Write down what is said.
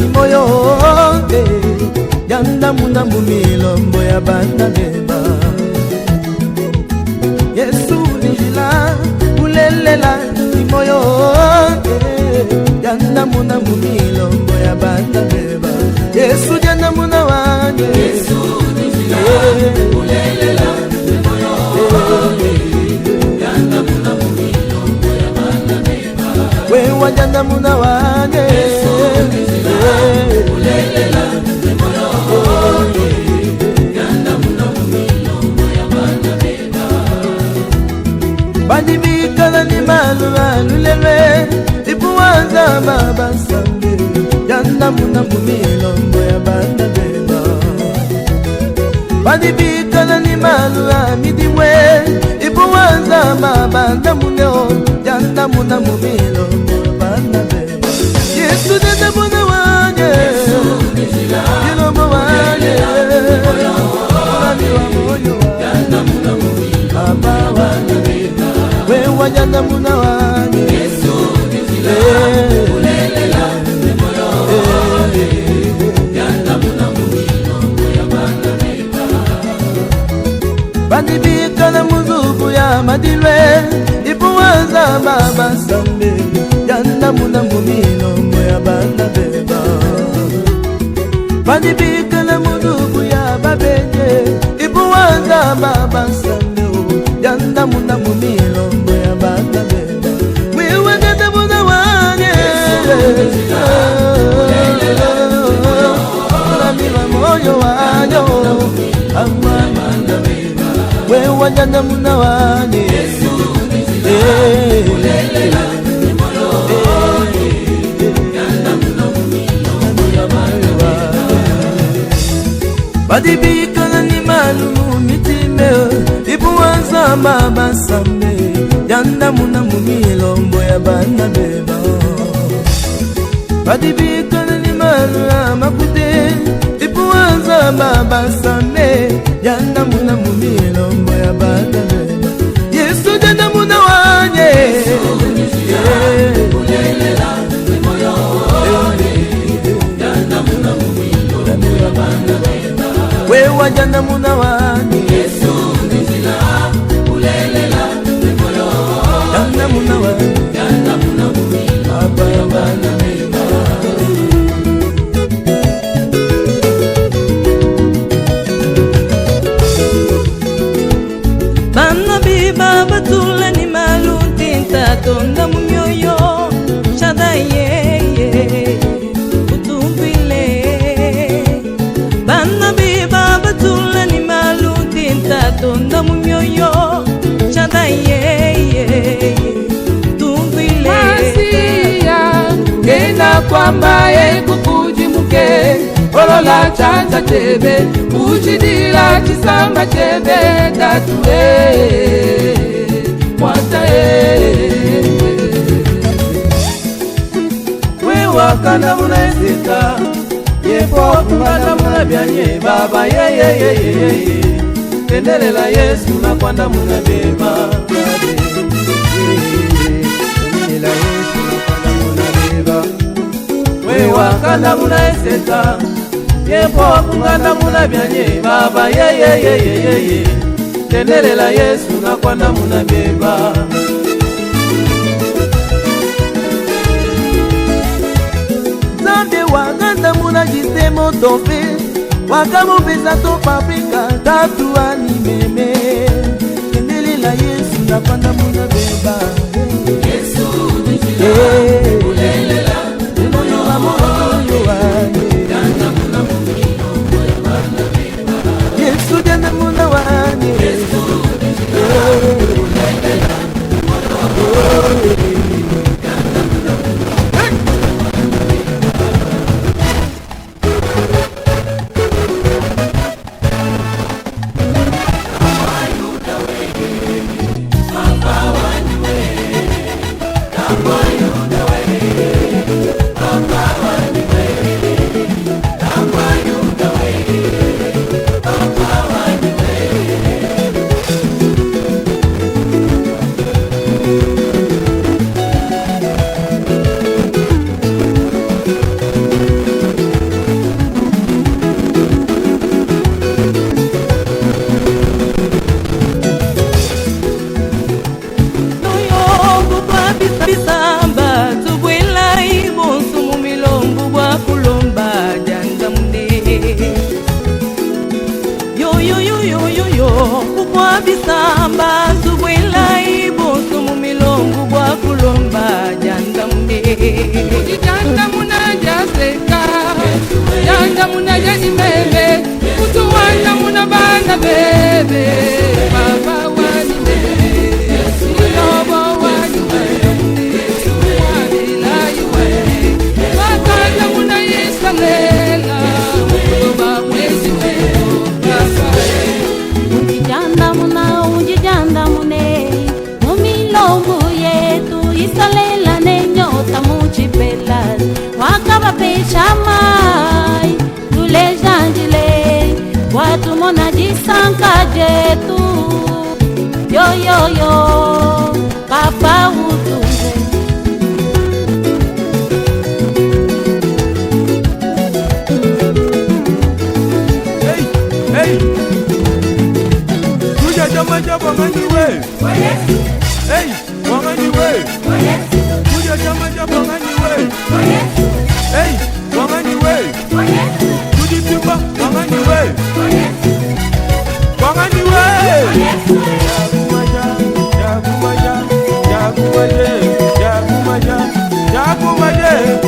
imoyo yanda muna mumilombo ya banda beba. Yesu nijila ulelela imoyo yanda muna mumilombo ya banda beba. Yesu janda muna wanye, Yesu nijila ulelela imoyo yanda muna mumilombo ya banda beba. Wewa janda muna wanye, Yesu nijila ulelela imoyo yanda muna mumilombo ya banda beba. Bandi bikala ni malu alulele ipuwaza baba sambe yanda muna mumilombo ya banda beba. Bandi bikala ni malu amidimwe ipuwaza baba ndamuneo yanda muna mumilombo ya banda beba. Yesu janda muna wanye, Yesu nijila ilombo wanye mwami wa moyo yanda muna mumilombo ya banda beba. Wewa janda muna wanye, Yesu nijila ulelela imoyo yanda muna mumilombo ya banda beba. Bandi bikala muzubu ya madilwe ipuwaza baba sambe yanda muna mumilombo ya banda beba. Bandi bikala muzubu ya babenye ipuwaza baba sambe yanda muna mumilombo ya banda beba. Wewe janda muna wanye, mwami wa moyo wanyo amanda beba. Wewe janda muna wanye, Yesu ulelela imoyo yanda muna mumilombo ya banda beba. Badi bikala ni malumu mitime ipuwaza baba sambe yanda muna mumilombo ya banda beba. Badi bikala ni malu makute ipuwaza baba sambe yanda muna mumilombo ya banda beba. Yesu janda muna wanye, Yesu ulelela imoyo yanda muna mumilombo ya banda beba. Wewa janda muna wanye, Yesu nijila ulelela imoyo yanda muna wanye yanda muna mumilombo ya banda beba. Bana biba batula ni malutinta tonda mumyoyo chadaye utumbile. Bana biba batula ni malutinta tonda mumyoyo chadaye tumbile. Masia kena kwamba kukujimuke olola chanza chebe uchidila chisamba chebe tatue mwata wewa kanda muna esika yepo kunganda muna byanye baba ye tendelela Yesu na kwanda muna beba. Tendelela Yesu na kwanda muna beba. Wewa kanda muna esika yepo kunganda muna byanye baba ye tendelela Yesu na kwanda muna beba. Zambe waganda muna jisemo tope wakamu pesa to paprika tatu animeme tendelela Yesu na kwanda muna beba. Yesu nijila ulelela imoyo wa moyo wanye yanda muna mumilombo ya banda beba. Yesu janda muna wanye, Yesu nijila ulelela imoyo yanda muna mumilombo ya banda beba. Janda munaja seka, janda munaja ni meme, kutuwana munabanda bebe, baba wani bebe, ilobo wani bebe, wabila yuwe, wakanda munayisa lela, kutuba mwezi weo, kasa. Ujijanda mune, mumilongu yetu, isalela nenyota muchipela, wakaba pesha mai, lule janjile, watu mona jisanka jetu, yo yo yo, papa utunze. Hey, hey, tuja jama jama maniwe. Hey, wanganiwe. Tuja jama jama maniwe. Hey, wanganiwe. Tujitimba wanganiwe. Wanganiwe. Jagumaja, jagumaja, jagumaja, jagumaja.